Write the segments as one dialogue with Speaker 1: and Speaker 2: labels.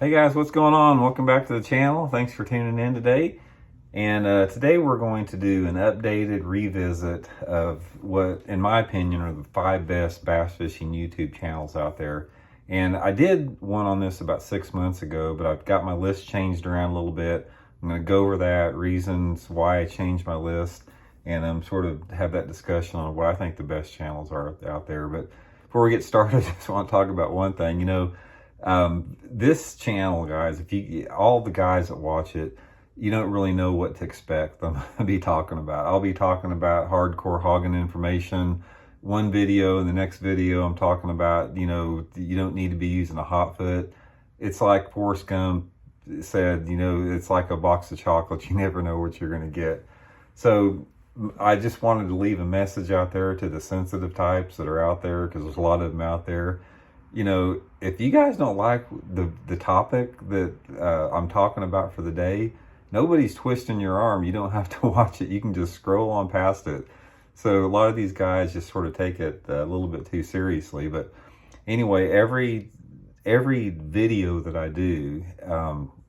Speaker 1: Hey guys, what's going on? Welcome back to the channel. Thanks for tuning in today. And today we're going to do an updated revisit of what, in my opinion, are the 5 best bass fishing YouTube channels out there. And I did one on this about 6 months ago, but I've got my list changed around a little bit. I'm going to go over that, reasons why I changed my list, and sort of have that discussion on what I think the best channels are out there. But before we get started, I just want to talk about one thing. This channel, guys, all the guys that watch it, you don't really know what to expect them to be talking about. I'll be talking about hardcore hogging information one video, and the next video I'm talking about, you don't need to be using a hot foot. It's like Forrest Gump said, it's like a box of chocolates. You never know what you're going to get. So I just wanted to leave a message out there to the sensitive types that are out there, because there's a lot of them out there. If you guys don't like the topic that I'm talking about for the day, nobody's twisting your arm. You don't have to watch it. You can just scroll on past it. So a lot of these guys just sort of take it a little bit too seriously. But anyway, every video that I do,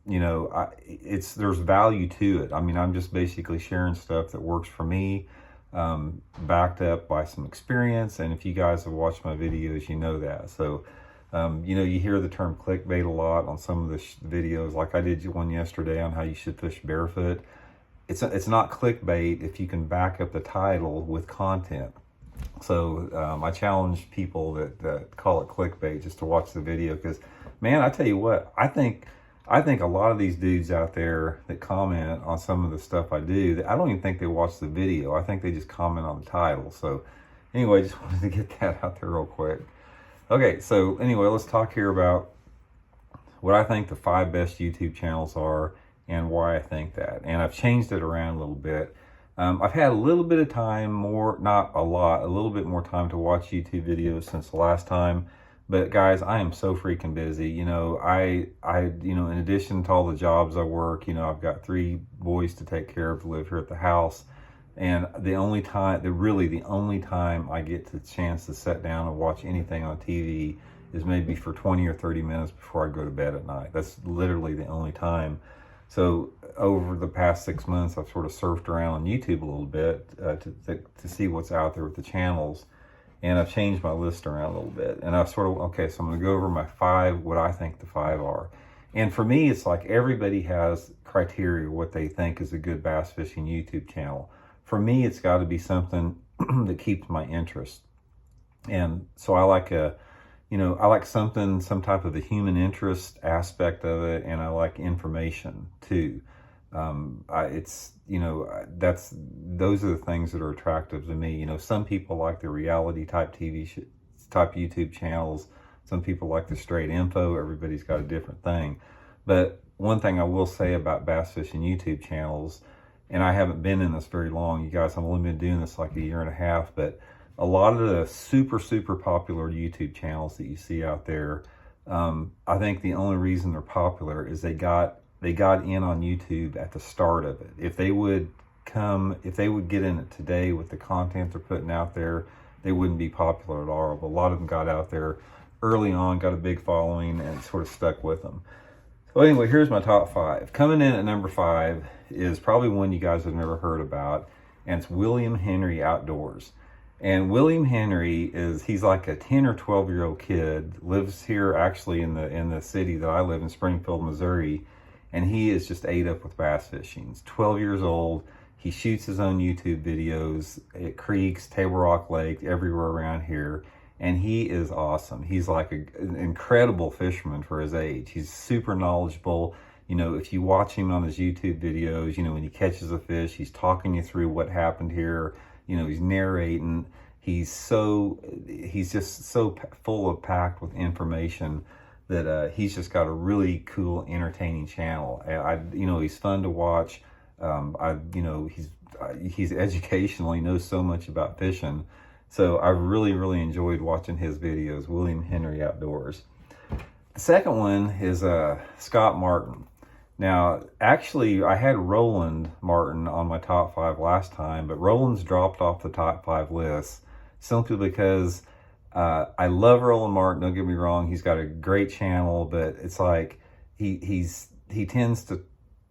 Speaker 1: there's value to it. I mean, I'm just basically sharing stuff that works for me, backed up by some experience. And if you guys have watched my videos, you know that. So, you hear the term clickbait a lot on some of the videos. Like I did one yesterday on how you should fish barefoot. It's not clickbait if you can back up the title with content. So I challenge people that call it clickbait just to watch the video, because, man, I tell you what, I think a lot of these dudes out there that comment on some of the stuff I do, I don't even think they watch the video. I think they just comment on the title. So anyway, just wanted to get that out there real quick. Okay, so anyway, let's talk here about what I think the 5 best YouTube channels are and why I think that. And I've changed it around a little bit. I've had a little bit of time, not a lot, a little bit more time to watch YouTube videos since the last time. But guys, I am so freaking busy. I in addition to all the jobs I work, I've got 3 boys to take care of, to live here at the house. And the only time I get the chance to sit down and watch anything on TV is maybe for 20 or 30 minutes before I go to bed at night. That's literally the only time. So over the past 6 months, I've sort of surfed around on YouTube a little bit to see what's out there with the channels. And I've changed my list around a little bit. And I've so I'm going to go over my 5, what I think the 5 are. And for me, it's like everybody has criteria, what they think is a good bass fishing YouTube channel. For me, it's got to be something that keeps my interest. And so I like some type of a human interest aspect of it, and I like information too. Those are the things that are attractive to me. Some people like the reality type type YouTube channels. Some people like the straight info. Everybody's got a different thing. But one thing I will say about bass fishing YouTube channels, and I haven't been in this very long, you guys, I've only been doing this like a year and a half, but a lot of the super popular YouTube channels that you see out there, I think the only reason they're popular is they got in on YouTube at the start of it. If they would get in it today with the content they're putting out there, they wouldn't be popular at all. But a lot of them got out there early on, got a big following, and sort of stuck with them. So anyway, here's my top 5. Coming in at number 5 is probably one you guys have never heard about, and it's William Henry Outdoors. And William Henry he's like a 10 or 12-year-old kid, lives here actually in the city that I live in, Springfield, Missouri, and he is just ate up with bass fishing. He's 12 years old. He shoots his own YouTube videos at creeks, Table Rock Lake, everywhere around here. And he is awesome. He's like an incredible fisherman for his age. He's super knowledgeable. If you watch him on his YouTube videos, when he catches a fish, he's talking you through what happened here. He's narrating. He's just so packed with information that he's just got a really cool, entertaining channel. He's fun to watch. He's educational. He knows so much about fishing. So I really enjoyed watching his videos, William Henry Outdoors. The second one is Scott Martin. Now, actually, I had Roland Martin on my top 5 last time, but Roland's dropped off the top 5 list simply because I love Roland Martin, don't get me wrong. He's got a great channel, but it's like he tends to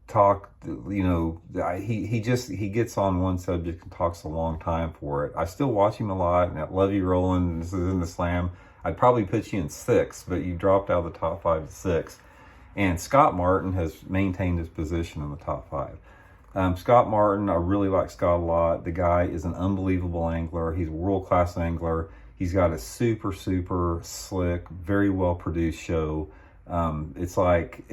Speaker 1: talk, you know, he gets on one subject and talks a long time for it. I still watch him a lot, and I love you, Roland. This is in the slam. I'd probably put you in 6, but you dropped out of the top 5 to 6. And Scott Martin has maintained his position in the top 5. Scott Martin, I really like Scott a lot. The guy is an unbelievable angler. He's a world-class angler. He's got a super, super slick, very well-produced show. It's like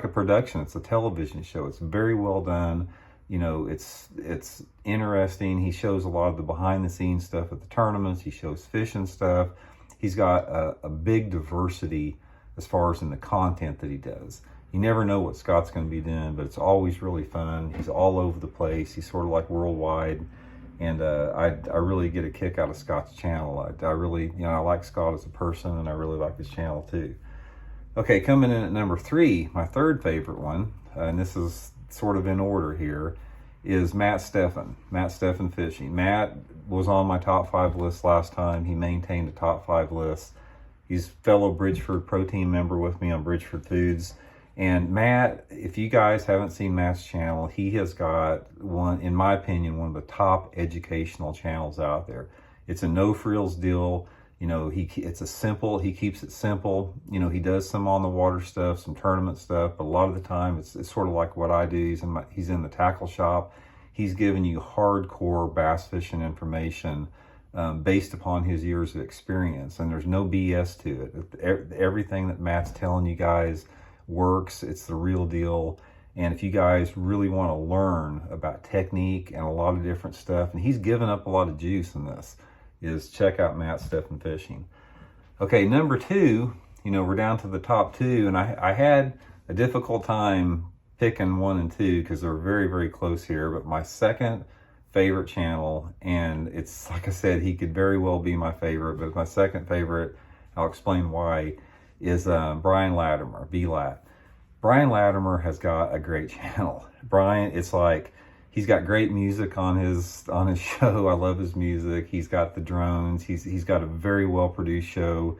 Speaker 1: a production. It's a television show. It's very well done. You know, it's interesting. He shows a lot of the behind-the-scenes stuff at the tournaments. He shows fishing stuff. He's got a big diversity as far as in the content that he does. You never know what Scott's going to be doing, but it's always really fun. He's all over the place. He's sort of like worldwide. And I really get a kick out of Scott's channel. I really, you know, I like Scott as a person, and I really like his channel too. Okay, coming in at number 3, my third favorite one, and this is sort of in order here, is Matt Steffen. Matt Steffen Fishing. Matt was on my top 5 list last time. He maintained a top 5 list. He's fellow Bridgeford Pro Team member with me on Bridgeford Foods. And Matt, if you guys haven't seen Matt's channel, he has got one, in my opinion, one of the top educational channels out there. It's a no frills deal. You know, he keeps it simple. You know, he does some on the water stuff, some tournament stuff, but a lot of the time it's sort of like what I do. He's in the tackle shop. He's giving you hardcore bass fishing information based upon his years of experience, and there's no BS to it. Everything that Matt's telling you guys works. It's the real deal. And if you guys really want to learn about technique and a lot of different stuff, and he's given up a lot of juice in this, is check out Matt Steffen Fishing. Okay, number 2, you know, we're down to the top 2, and I had a difficult time picking 1 and 2 because they're very, very close here, but my second favorite channel, and it's like I said, he could very well be my favorite, but my second favorite, I'll explain why, is Brian Latimer, B-Lat. Brian Latimer has got a great channel. Brian, it's like he's got great music on his show. I love his music. He's got the drones. He's got a very well produced show.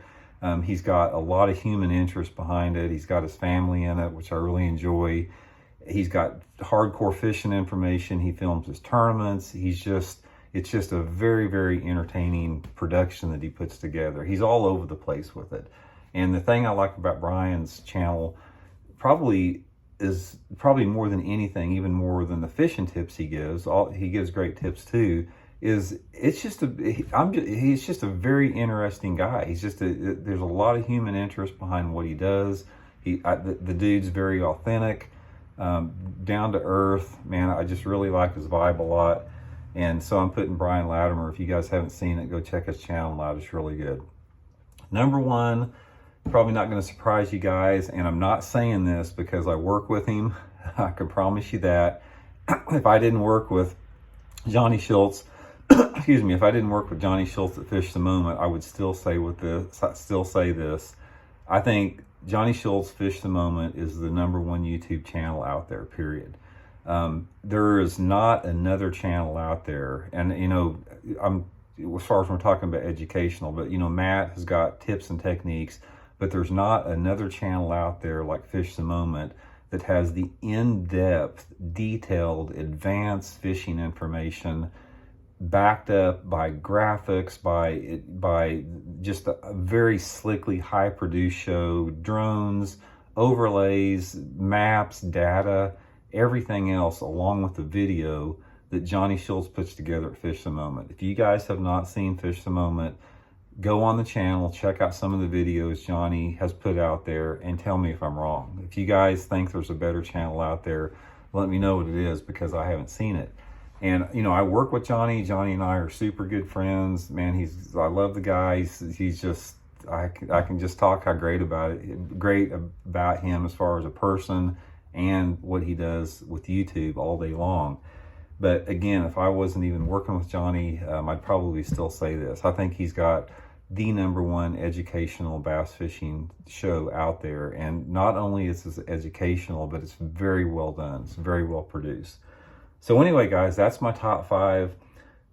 Speaker 1: He's got a lot of human interest behind it. He's got his family in it, which I really enjoy. He's got hardcore fishing information. He films his tournaments. It's just a very, very entertaining production that he puts together. He's all over the place with it. And the thing I like about Brian's channel probably more than anything, even more than the fishing tips he gives, he gives great tips too, is he's just a very interesting guy. There's a lot of human interest behind what he does. The dude's very authentic, down to earth, man. I just really like his vibe a lot. And so I'm putting Brian Latimer. If you guys haven't seen it, go check his channel out. It's really good. Number 1, probably not going to surprise you guys, and I'm not saying this because I work with him. I can promise you that. If I didn't work with Johnny Schultz, if I didn't work with Johnny Schultz at Fish the Moment, I would still say this. I think Johnny Schultz Fish the Moment is the #1 YouTube channel out there, period. There is not another channel out there, and you know, as far as we're talking about educational, but you know, Matt has got tips and techniques, but there's not another channel out there like Fish the Moment that has the in-depth, detailed, advanced fishing information backed up by graphics, by just a very slickly high-produced show, drones, overlays, maps, data, everything else along with the video that Johnny Schultz puts together at Fish the Moment. If you guys have not seen Fish the Moment, go on the channel, check out some of the videos Johnny has put out there, and tell me if I'm wrong. If you guys think there's a better channel out there, let me know what it is, because I haven't seen it. And, you know, I work with Johnny. Johnny and I are super good friends. Man, I love the guy. He's just, I can just talk how great about him as far as a person and what he does with YouTube all day long. But again, if I wasn't even working with Johnny, I'd probably still say this. I think he's got the #1 educational bass fishing show out there. And not only is it educational, but it's very well done. It's very well produced. So anyway, guys, that's my top 5.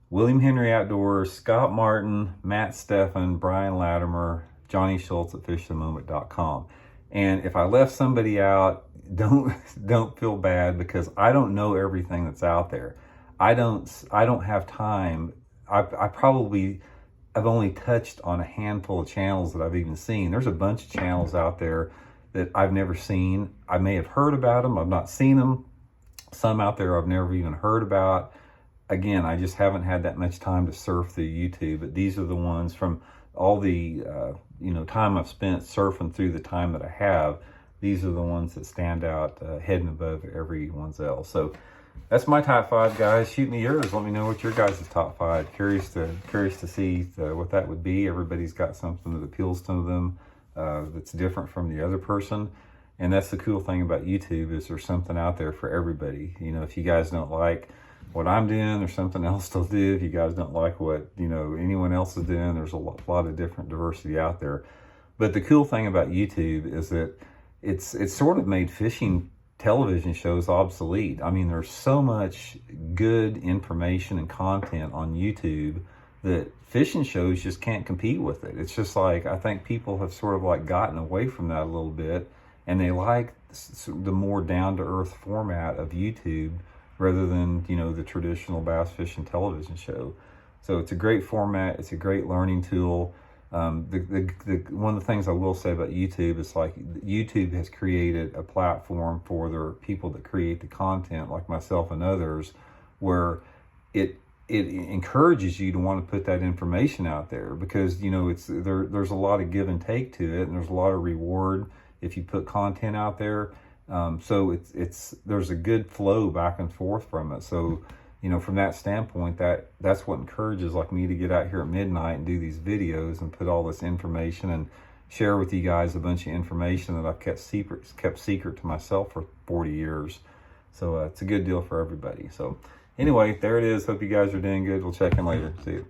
Speaker 1: William Henry Outdoors, Scott Martin, Matt Steffen, Brian Latimer, Johnny Schultz at fishthemoment.com. And if I left somebody out, don't feel bad, because I don't know everything that's out there. I don't have time. I've only touched on a handful of channels that I've even seen. There's a bunch of channels out there that I've never seen. I may have heard about them. I've not seen them. Some out there I've never even heard about. Again, I just haven't had that much time to surf through YouTube, but these are the ones from all the time I've spent surfing through the time that I have. These are the ones that stand out head and above everyone's else. So that's my top 5, guys. Shoot me yours. Let me know what your guys' top 5. Curious to see what that would be. Everybody's got something that appeals to them that's different from the other person. And that's the cool thing about YouTube, is there's something out there for everybody. If you guys don't like what I'm doing, there's something else to do. If you guys don't like what anyone else is doing, there's a lot of different diversity out there. But the cool thing about YouTube is that it's sort of made fishing television shows obsolete. I mean, there's so much good information and content on YouTube that fishing shows just can't compete with it. It's just like, I think people have sort of like gotten away from that a little bit, and they like the more down-to-earth format of YouTube rather than, the traditional bass fishing television show. So it's a great format. It's a great learning tool. One of the things I will say about YouTube is, like, YouTube has created a platform for the people that create the content, like myself and others, where it encourages you to want to put that information out there, because there's a lot of give and take to it, and there's a lot of reward if you put content out there. So there's a good flow back and forth from it. So from that standpoint, that's what encourages like me to get out here at midnight and do these videos and put all this information and share with you guys a bunch of information that I've kept secret to myself for 40 years. So it's a good deal for everybody. So anyway, there it is. Hope you guys are doing good. We'll check in later. See you.